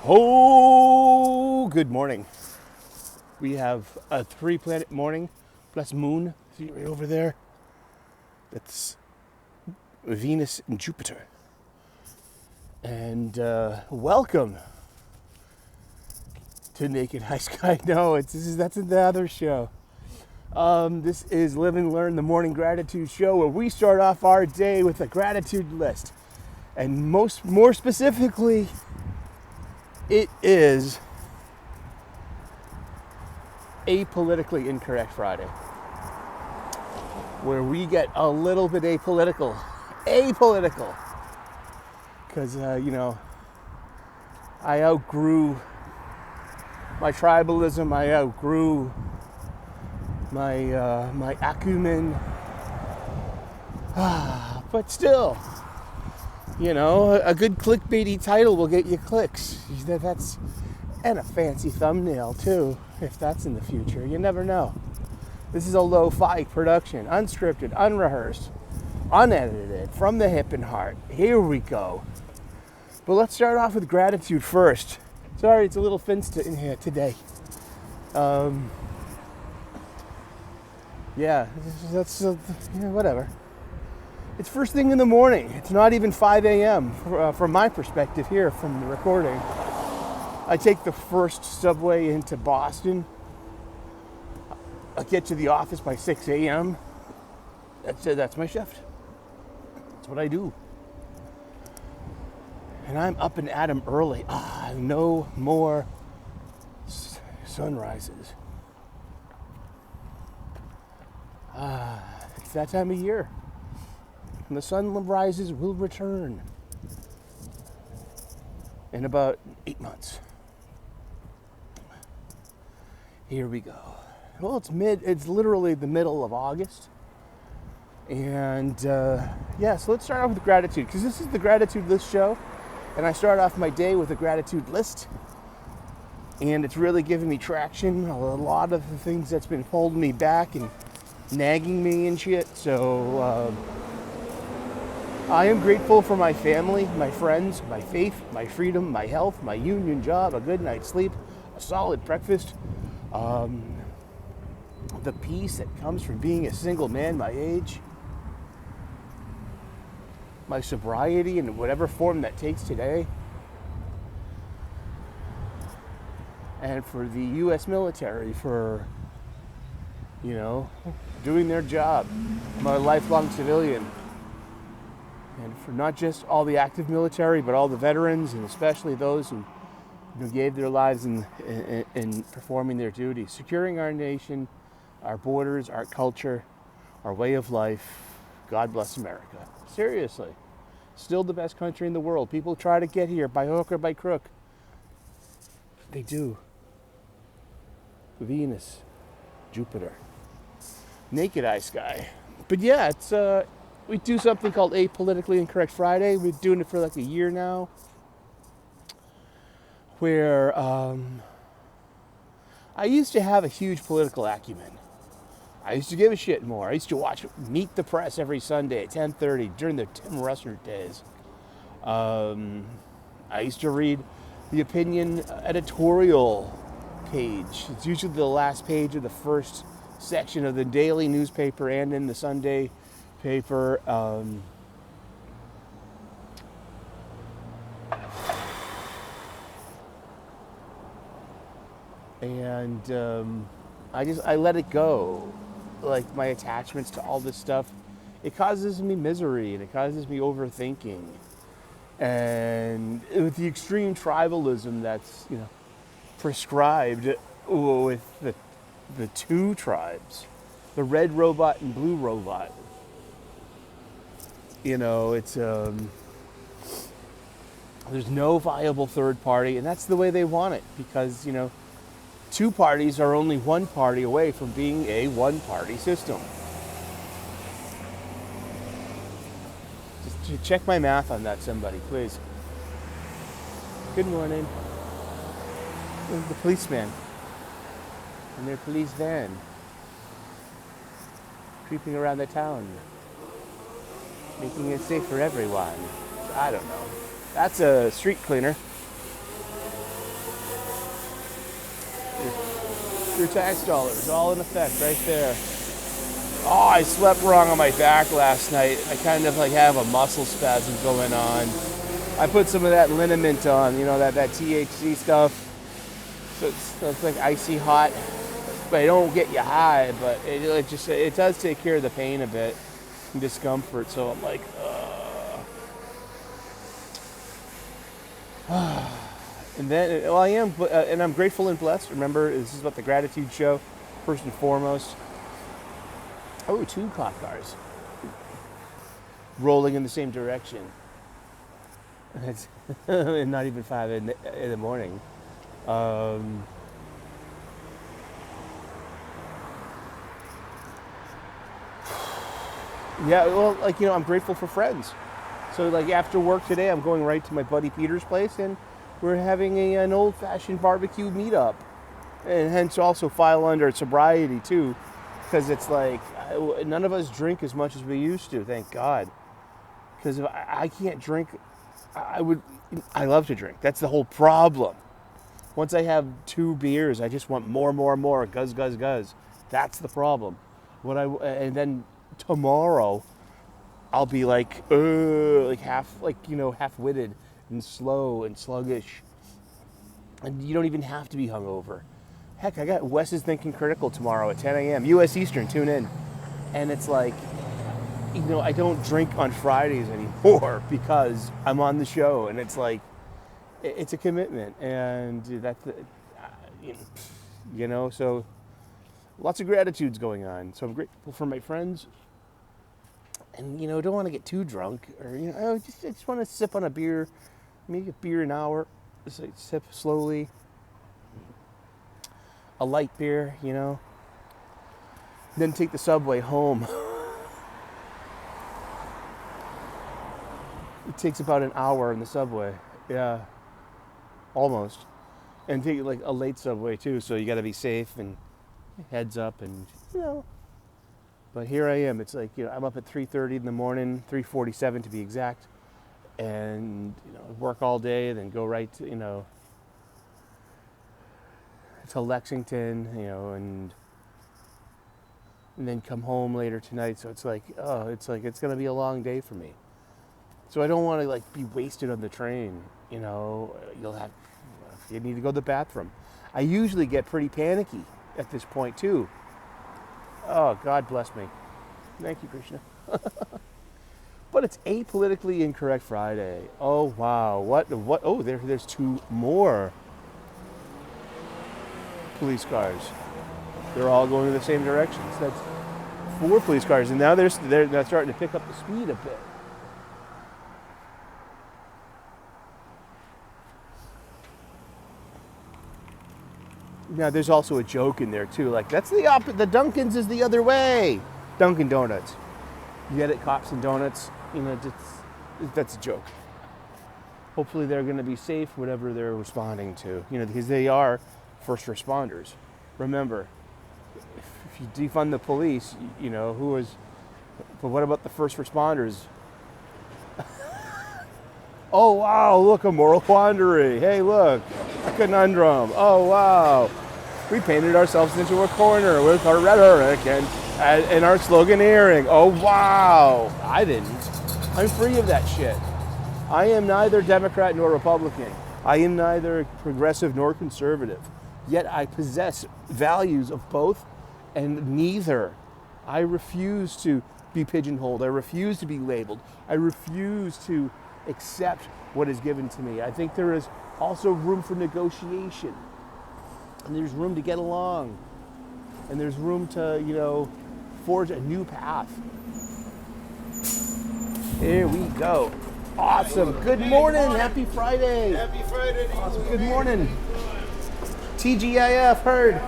Oh, good morning. We have a 3-planet morning plus moon. See right over there? That's Venus and Jupiter. And welcome to Naked High Sky. No, that's the other show. This is Live and Learn, the Morning Gratitude Show, where we start off our day with a gratitude list. And more specifically, it is Apolitically Incorrect Friday, where we get a little bit apolitical, because I outgrew my tribalism, I outgrew my acumen, but still, a good clickbaity title will get you clicks. And a fancy thumbnail too, if that's in the future. You never know. This is a lo-fi production, unscripted, unrehearsed, unedited, from the hip and heart. Here we go. But let's start off with gratitude first. Sorry, it's a little finsta in here today. Whatever. It's first thing in the morning. It's not even 5 a.m. From my perspective here from the recording. I take the first subway into Boston. I get to the office by 6 a.m. That's my shift. That's what I do. And I'm up and at 'em early. No more sunrises. It's that time of year. And the sunrises will return in about 8 months. Here we go. Well, it's literally the middle of August. And so let's start off with gratitude, because this is the gratitude list show. And I start off my day with a gratitude list. And it's really giving me traction. A lot of the things that's been holding me back and nagging me and shit. So I am grateful for my family, my friends, my faith, my freedom, my health, my union job, a good night's sleep, a solid breakfast, the peace that comes from being a single man my age, my sobriety in whatever form that takes today, and for the U.S. military for, doing their job. I'm a lifelong civilian. And for not just all the active military, but all the veterans, and especially those who gave their lives in performing their duty, securing our nation, our borders, our culture, our way of life. God bless America. Seriously. Still the best country in the world. People try to get here by hook or by crook. They do. Venus, Jupiter, Naked Eye Sky. But yeah, we do something called Apolitically Incorrect Friday. We've been doing it for like a year now. Where I used to have a huge political acumen. I used to give a shit more. I used to watch Meet the Press every Sunday at 10:30 during the Tim Russert days. I used to read the opinion editorial page. It's usually the last page of the first section of the daily newspaper and in the Sunday paper. I let it go. Like my attachments to all this stuff, it causes me misery and it causes me overthinking. And with the extreme tribalism that's, prescribed with the two tribes, the red robot and blue robot. It's there's no viable third party, and that's the way they want it, because two parties are only one party away from being a one-party system. Just check my math on that, somebody, please. Good morning. The policeman in their police van, creeping around the town, making it safe for everyone. I don't know. That's a street cleaner. Your tax dollars, all in effect right there. Oh, I slept wrong on my back last night. I kind of like have a muscle spasm going on. I put some of that liniment on, that THC stuff. So it's like icy hot. But it don't get you high, but it does take care of the pain a bit and discomfort. So I'm like, and then, I am, and I'm grateful and blessed. Remember, this is about the gratitude show, first and foremost. Oh, 2 cop cars rolling in the same direction. It's not even 5 in the morning. Yeah, well, I'm grateful for friends. So, after work today, I'm going right to my buddy Peter's place, and we're having an old-fashioned barbecue meetup. And hence also file under sobriety, too, because it's none of us drink as much as we used to, thank God. Because if I can't drink, I love to drink. That's the whole problem. Once I have 2 beers, I just want more, guzz, guzz, guzz. That's the problem. And then tomorrow, I'll be half-witted and slow and sluggish. And you don't even have to be hungover. Heck, I got Wes's Thinking Critical tomorrow at 10 a.m. U.S. Eastern, tune in. And it's I don't drink on Fridays anymore because I'm on the show. And it's it's a commitment. And that's, so lots of gratitudes going on. So I'm grateful for my friends. And, don't want to get too drunk. Or, I just want to sip on a beer. Maybe a beer an hour. Just sip slowly. A light beer, Then take the subway home. It takes about an hour in the subway. Yeah. Almost. And take a late subway too, so you got to be safe and heads up and, But here I am. It's I'm up at 3:30 in the morning, 3:47 to be exact. And, work all day, then go right to, to Lexington, and then come home later tonight. So it's it's going to be a long day for me. So I don't want to be wasted on the train. You need to go to the bathroom. I usually get pretty panicky at this point too. Oh, God bless me. Thank you, Krishna. But it's Apolitically Incorrect Friday. Oh, wow. What? Oh, there's 2 more police cars. They're all going in the same direction. So that's 4 police cars. And now they're starting to pick up the speed a bit. Now, there's also a joke in there, too. That's the Dunkin's is the other way. Dunkin' Donuts. You get it, cops and donuts. That's a joke. Hopefully they're going to be safe, whatever they're responding to. Because they are first responders. Remember, if you defund the police, but what about the first responders? Oh, wow, look, a moral quandary. Hey, look, a conundrum. Oh, wow. We painted ourselves into a corner with our rhetoric and our sloganeering. Oh, wow. I didn't. I'm free of that shit. I am neither Democrat nor Republican. I am neither progressive nor conservative. Yet I possess values of both and neither. I refuse to be pigeonholed. I refuse to be labeled. I refuse to accept what is given to me. I think there is also room for negotiation. And there's room to get along. And there's room to, forge a new path. Here we go. Awesome. Good morning. Happy Friday. Happy Friday. Awesome. Good morning. TGIF, heard.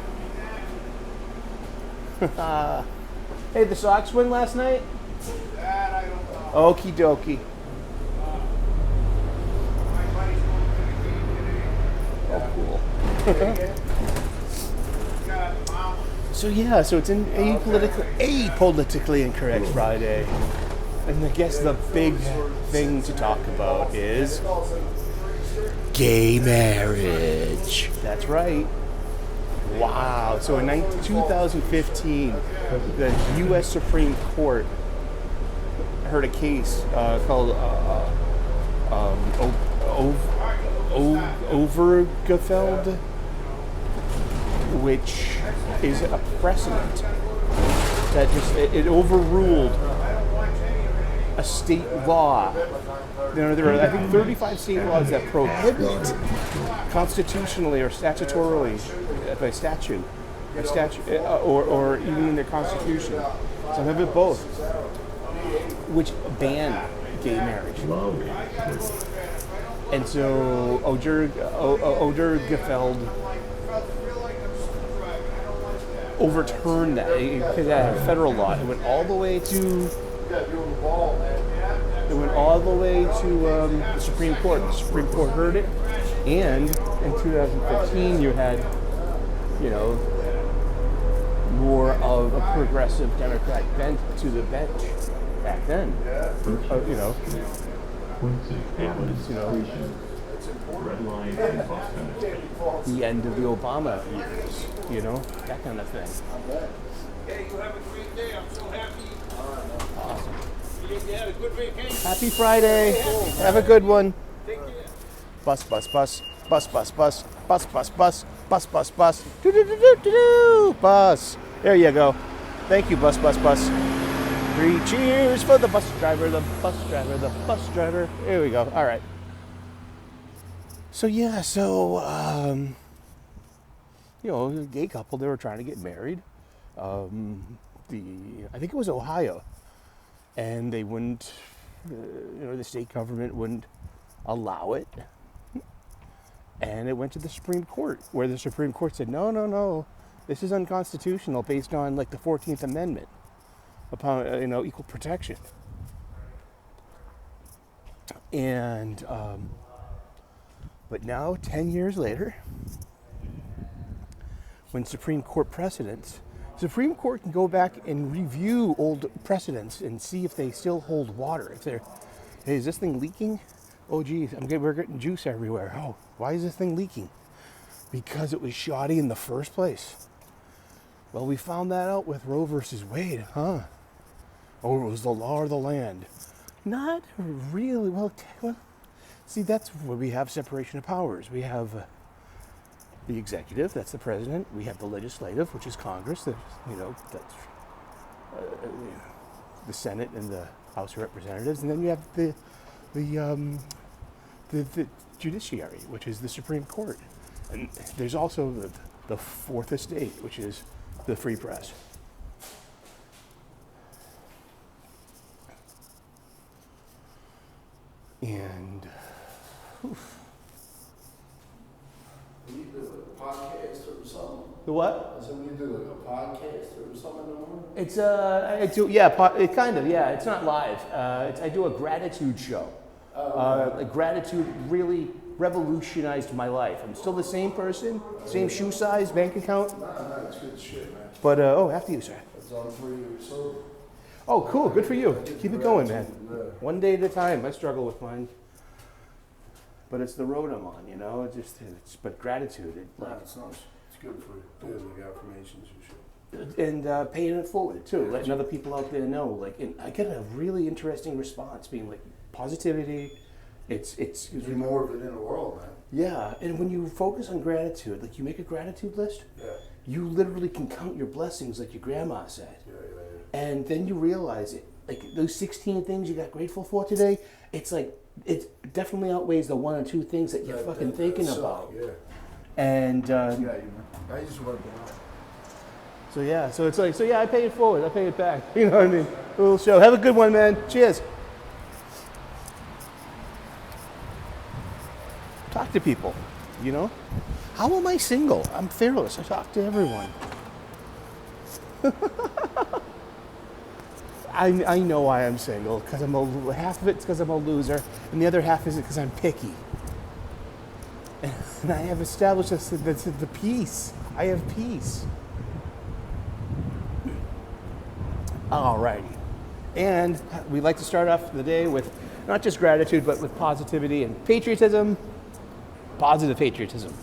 Hey, the Sox win last night? That I don't know. Okie dokie. My buddy's going to the game today. Oh, cool. So it's an apolitically incorrect Friday. And I guess the big thing to talk about is gay marriage. That's right. Wow. So in 2015, the U.S. Supreme Court heard a case called Overgefeld, which is a precedent that it overruled a state law. There are, I think, 35 state laws that prohibit constitutionally or statutorily, by statute, or even in their constitution. Some have it both, which ban gay marriage. And so Odergefeld overturned that. Because that had a federal law. It went all the way to the Supreme Court. The Supreme Court heard it, and in 2015 you had, more of a progressive Democratic bent to the bench back then. The end of the Obama years, that kind of thing. Hey, you have a great day. I'm so happy. Awesome. You had a good vacation. Happy Friday. Have a good one. Take care. Bus, bus, bus, bus, bus, bus, bus, bus, bus, bus, bus, bus, do do do do do bus. There you go. Thank you, bus, bus, bus. 3 cheers for the bus driver, the bus driver, the bus driver. There we go. All right. So yeah, a gay couple, they were trying to get married. I think it was Ohio, and they wouldn't, the state government wouldn't allow it, and it went to the Supreme Court, where the Supreme Court said, no, this is unconstitutional based on like the 14th Amendment upon equal protection. And but now 10 years later, when Supreme Court precedents, Supreme Court can go back and review old precedents and see if they still hold water. If they're, hey, is this thing leaking? Oh geez, we're getting juice everywhere. Oh, why is this thing leaking? Because it was shoddy in the first place. Well, we found that out with Roe versus Wade, huh? Oh, it was the law of the land. Not really. Well, see, that's where we have separation of powers. We have the executive, that's the president. We have the legislative, which is Congress. That's the Senate and the House of Representatives, and then you have the judiciary, which is the Supreme Court. And there's also the fourth estate, which is the free press. And We do a podcast or something. the what? I said we do a podcast or something tomorrow. It's I do, yeah, it kind of, yeah. It's not live. I do a gratitude show. Gratitude really revolutionized my life. I'm still the same person, same shoe size, bank account. Nah, it's good shit, man. But after you, sir. It's on 3 years sober. Oh, cool. Good for you. Keep it going, man. Yeah. One day at a time. I struggle with mine, but it's the road I'm on. But gratitude. Nah, it's not. It's good for daily affirmations and shit. And paying it forward too, letting other people out there know. And I get a really interesting response, being like positivity. It's There's more of it in the world, man. yeah. And when you focus on gratitude, like you make a gratitude list, Yeah. you literally can count your blessings, like your grandma said. Yeah. And then you realize it, like those 16 things you got grateful for today. It's like it definitely outweighs the 1 or 2 things that you're fucking thinking about. Yeah. And I just went down. so it's like I pay it forward, I pay it back. You know what I mean? A little show. Have a good one, man. Cheers. Talk to people. How am I single? I'm fearless. I talk to everyone. I know why I'm single, because half of it's because I'm a loser, and the other half is because I'm picky. And I have established the peace. I have peace. Alrighty. And we like to start off the day with not just gratitude, but with positivity and patriotism. Positive patriotism.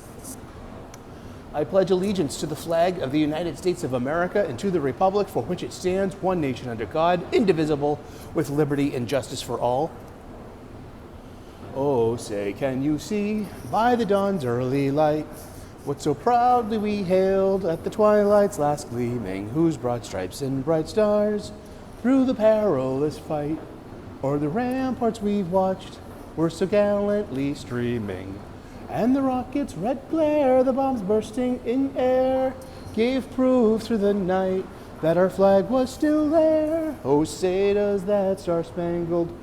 I pledge allegiance to the flag of the United States of America and to the republic for which it stands, one nation under God, indivisible, with liberty and justice for all. Oh, say, can you see by the dawn's early light what so proudly we hailed at the twilight's last gleaming, whose broad stripes and bright stars through the perilous fight o'er the ramparts we've watched were so gallantly streaming, and the rocket's red glare, the bombs bursting in air, gave proof through the night that our flag was still there. Oh, say does that star-spangled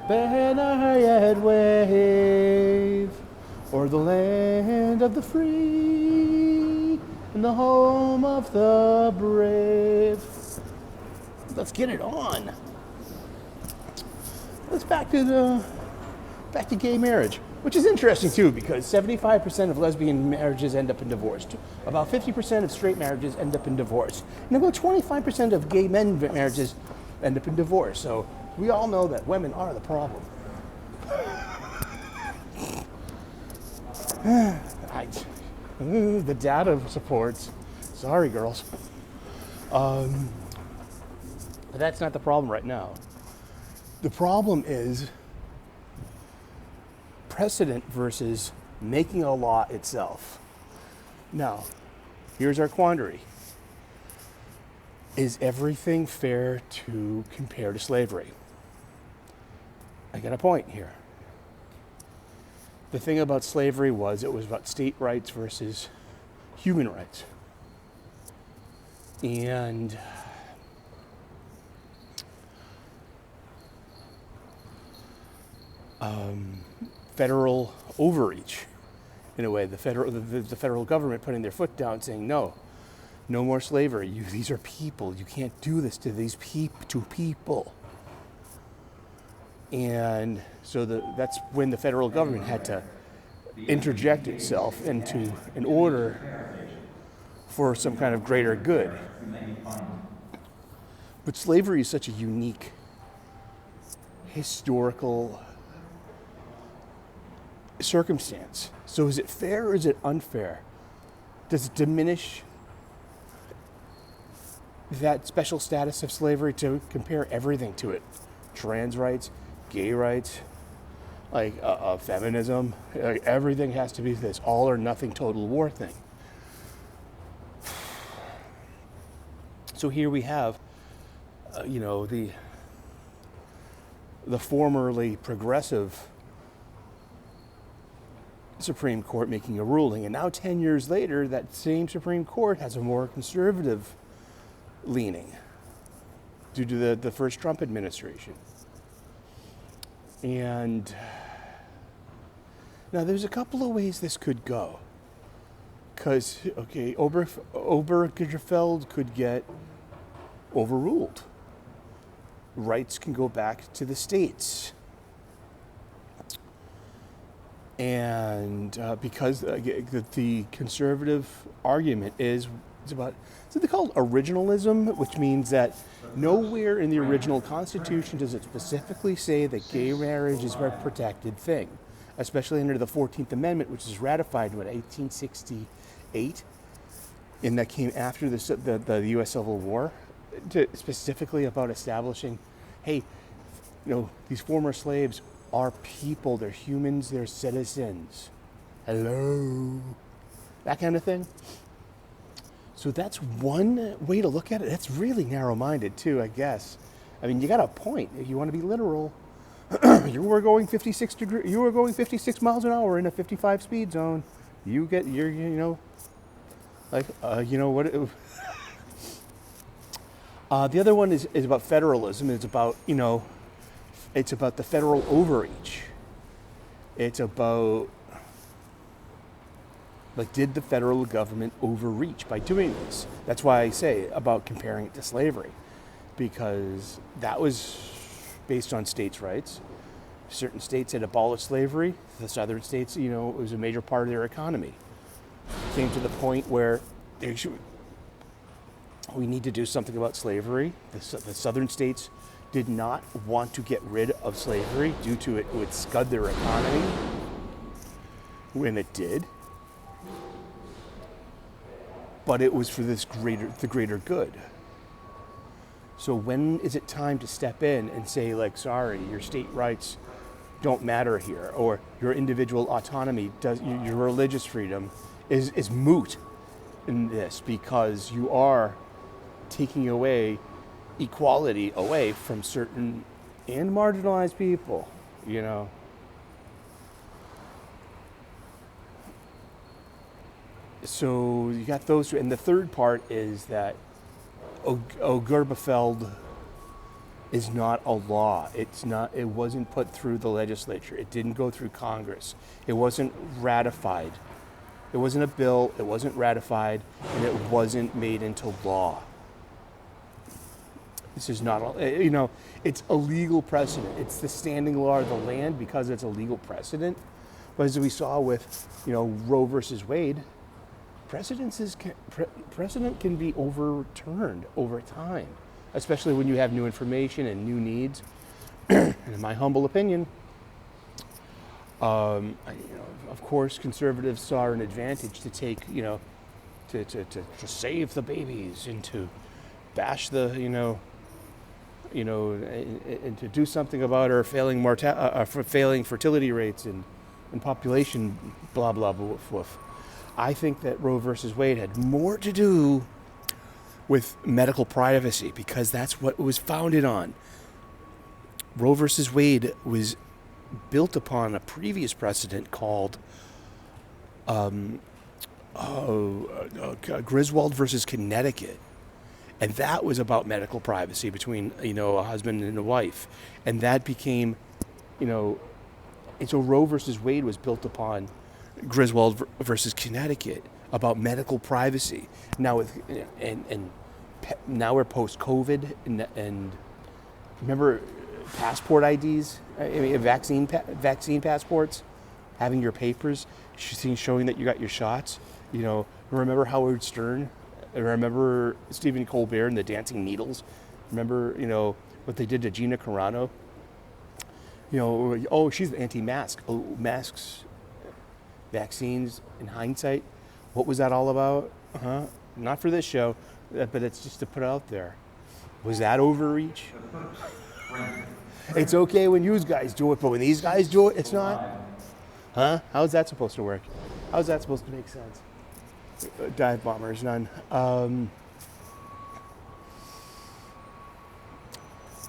banner yet wave o'er the land of the free and the home of the brave. Let's get it on. Let's back to gay marriage, which is interesting too, because 75% of lesbian marriages end up in divorce. About 50% of straight marriages end up in divorce, and about 25% of gay men marriages end up in divorce. So we all know that women are the problem. The data supports. Sorry, girls. But that's not the problem right now. The problem is precedent versus making a law itself. Now, here's our quandary. Is everything fair to compare to slavery? I got a point here. The thing about slavery was it was about state rights versus human rights. And federal overreach, in a way, the federal government putting their foot down saying, no more slavery. These are people. You can't do this to these people. And so that's when the federal government had to interject itself into an order for some kind of greater good. But slavery is such a unique historical circumstance. So is it fair or is it unfair? Does it diminish that special status of slavery to compare everything to it? Trans rights, gay rights, feminism, everything has to be this all or nothing total war thing. So here we have, the formerly progressive Supreme Court making a ruling, and now 10 years later, that same Supreme Court has a more conservative leaning due to the first Trump administration. And now there's a couple of ways this could go. Because, Obergefell could get overruled. Rights can go back to the states. And because the conservative argument is about, so they call it originalism, which means that nowhere in the original Constitution does it specifically say that gay marriage is a protected thing, especially under the 14th Amendment, which was ratified in 1868, and that came after the U.S. Civil War, specifically about establishing, hey, these former slaves are people, they're humans, they're citizens. Hello. That kind of thing. So that's one way to look at it. That's really narrow-minded too, I guess. I mean, you got a point. If you want to be literal, you were going 56 miles an hour in a 55 speed zone. The other one is about federalism. It's about, it's about the federal overreach. It's about, did the federal government overreach by doing this? That's why I say about comparing it to slavery, because that was based on states' rights. Certain states had abolished slavery. The southern states, it was a major part of their economy. It came to the point where we need to do something about slavery. The southern states did not want to get rid of slavery due to it would scud their economy when it did. but it was for the greater good. So when is it time to step in and say, like, sorry, your state rights don't matter here, or your individual autonomy your religious freedom is moot in this because you are taking away equality away from certain and marginalized people, So you got those two. And the third part is that Ogerbefeld is not a law. It wasn't put through the legislature. It didn't go through Congress. It wasn't ratified. It wasn't a bill, it wasn't ratified, and it wasn't made into law. This is not, it's a legal precedent. It's the standing law of the land because it's a legal precedent. But as we saw with, Roe versus Wade, precedent can be overturned over time, especially when you have new information and new needs. And in my humble opinion, of course, conservatives saw an advantage to take, to save the babies and to bash the, and to do something about our failing fertility rates and population, blah, blah, blah, woof, woof. I think that Roe versus Wade had more to do with medical privacy because that's what it was founded on. Roe versus Wade was built upon a previous precedent called Griswold versus Connecticut. And that was about medical privacy between, a husband and a wife. And that became, and so Roe versus Wade was built upon Griswold versus Connecticut about medical privacy. Now now we're post-COVID and remember passport IDs, vaccine passports, having your papers showing that you got your shots. Remember Howard Stern? Remember Stephen Colbert and the dancing needles? Remember, what they did to Gina Carano? She's anti-mask. Oh, masks, vaccines, in hindsight, what was that all about? Not for this show, but it's just to put out there. Was that overreach? It's okay when you guys do it, but when these guys do it, it's not? How's that supposed to work? How's that supposed to make sense? Dive bombers, none.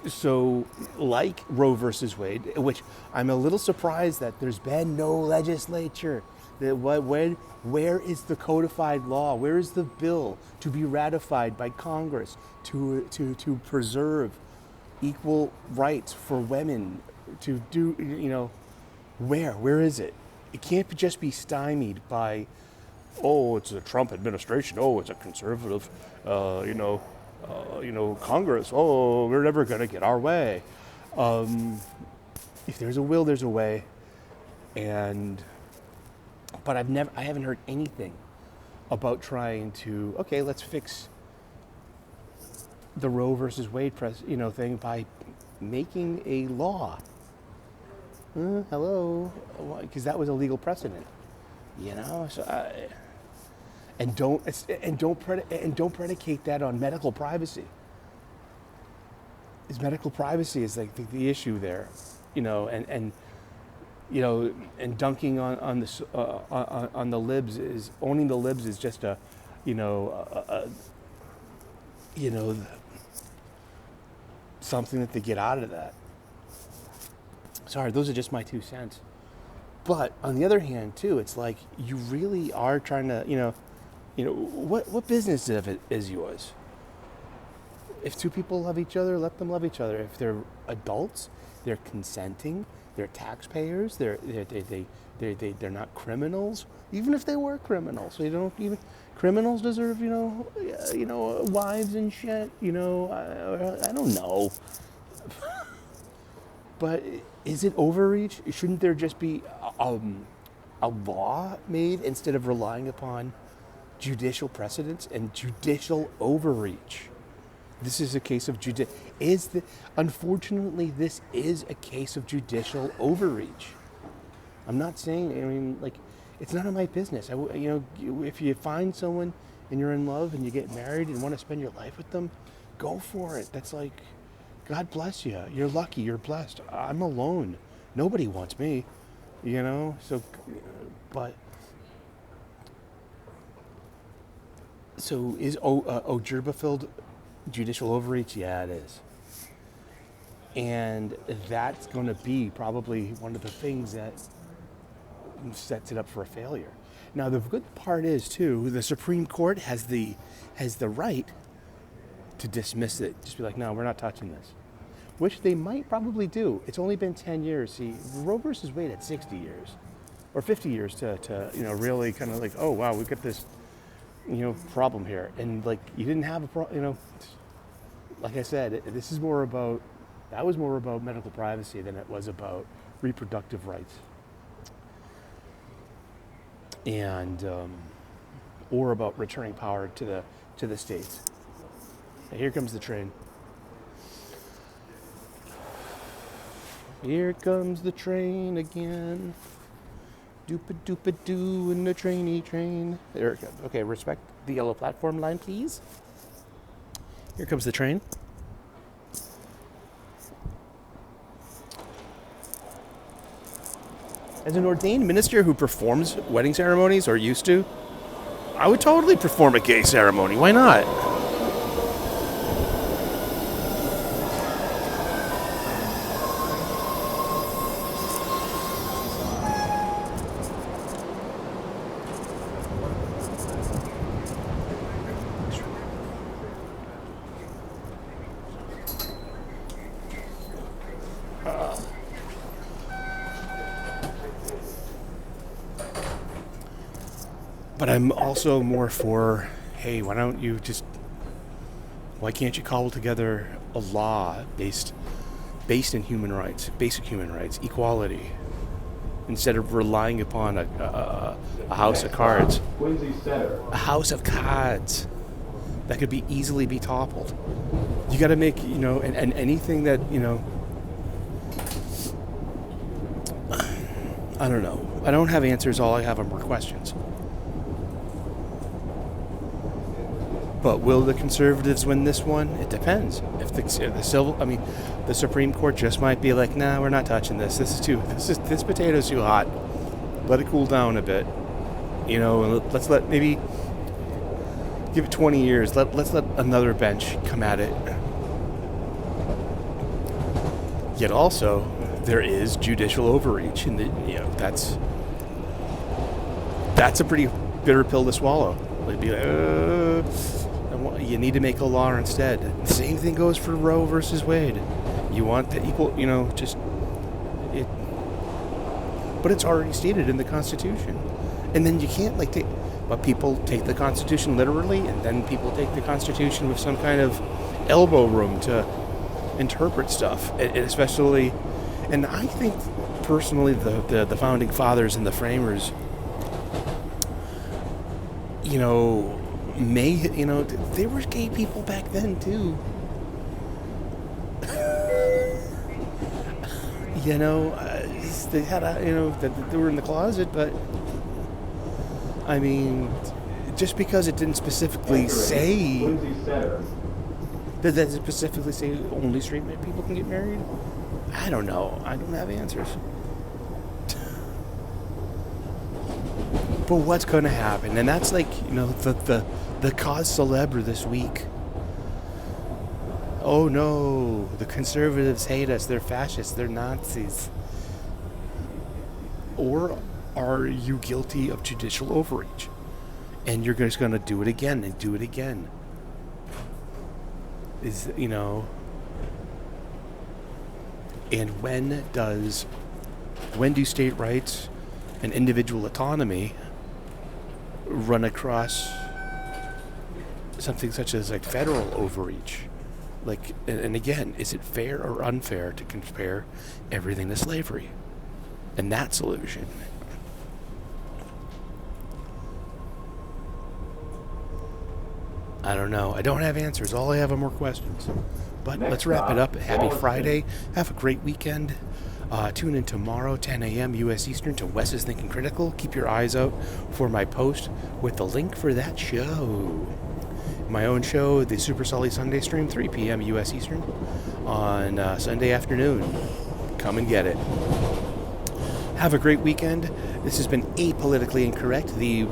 So, like Roe versus Wade, which I'm a little surprised that there's been no legislature. Where is the codified law? Where is the bill to be ratified by Congress to preserve equal rights for women? To do, where is it? It can't just be stymied by, it's a Trump administration. It's a conservative, Congress. We're never going to get our way. If there's a will, there's a way. But I haven't heard anything about trying to, let's fix the Roe versus Wade thing by making a law. Hello, because that was a legal precedent, So and don't predicate that on medical privacy. Medical privacy is like the issue there, and dunking on the libs is owning the libs is just something that they get out of that. Sorry, those are just my 2 cents. But on the other hand, too, it's like you really are trying to, what business is yours? If two people love each other, let them love each other. If they're adults, they're consenting, they're taxpayers, they're not criminals. Even if they were criminals, criminals deserve, wives and shit. I don't know. But is it overreach? Shouldn't there just be a law made instead of relying upon judicial precedents and judicial overreach? This is a case of unfortunately, this is a case of judicial overreach. I'm not saying, it's none of my business. If you find someone and you're in love and you get married and want to spend your life with them, go for it. That's like, God bless you. You're lucky. You're blessed. I'm alone. Nobody wants me, So, but so is Ojerba-filled judicial overreach? Yeah, it is. And that's going to be probably one of the things that sets it up for a failure. Now, the good part is, too, the Supreme Court has the right to dismiss it. Just be like, no, we're not touching this. Which they might probably do. It's only been 10 years. See, Roe versus Wade had 60 years. Or 50 years to really kind of like, oh, wow, we've got this, problem here. And, like, you didn't have a problem, like I said, that was more about medical privacy than it was about reproductive rights. And, or about returning power to the states. Now, here comes the train. Here comes the train again. Doopa-doopa-doo in the train. There it goes. Okay, respect the yellow platform line, please. Here comes the train. As an ordained minister who performs wedding ceremonies, or used to, I would totally perform a gay ceremony. Why not? But I'm also more for, hey, why can't you cobble together a law based in human rights, basic human rights, equality, instead of relying upon a house of cards. A house of cards that could easily be toppled. You got to make, and anything that, I don't know. I don't have answers. All I have are more questions. But will the conservatives win this one? It depends. If the Supreme Court just might be like, nah, we're not touching this. This potato's too hot. Let it cool down a bit. Let's maybe give it 20 years. Let's let another bench come at it. Yet also, there is judicial overreach, and that's a pretty bitter pill to swallow. They'd be like, you need to make a law instead. The same thing goes for Roe versus Wade. You want the equal, but it's already stated in the Constitution. And then you can't but people take the Constitution literally, and then people take the Constitution with some kind of elbow room to interpret stuff, especially, and I think personally the Founding Fathers and the Framers, there were gay people back then too. They had they were in the closet, but I mean, just because it didn't specifically say, did that specifically say only straight people can get married? I don't know. I don't have answers. But what's going to happen? And that's the cause célèbre this week. Oh no, the conservatives hate us. They're fascists. They're Nazis. Or are you guilty of judicial overreach? And you're just going to do it again and do it again. And when do state rights and individual autonomy run across something such as federal overreach? And again, is it fair or unfair to compare everything to slavery and that solution? I don't know. I don't have answers. All I have are more questions. But let's wrap it up. Happy Friday. Have a great weekend. Tune in tomorrow, 10 a.m. U.S. Eastern, to Wes's Thinking Critical. Keep your eyes out for my post with the link for that show. My own show, the Super Sully Sunday Stream, 3 p.m. U.S. Eastern on Sunday afternoon. Come and get it. Have a great weekend. This has been Apolitically Incorrect,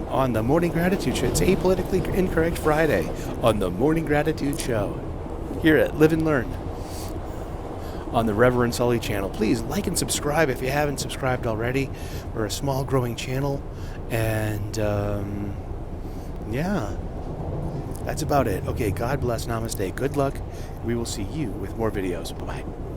on the Morning Gratitude Show. It's Apolitically Incorrect Friday on the Morning Gratitude Show. Here at Live and Learn on the Reverend Sully channel. Please like and subscribe if you haven't subscribed already. We're a small growing channel. And yeah, that's about it. Okay, God bless. Namaste. Good luck. We will see you with more videos. Bye-bye.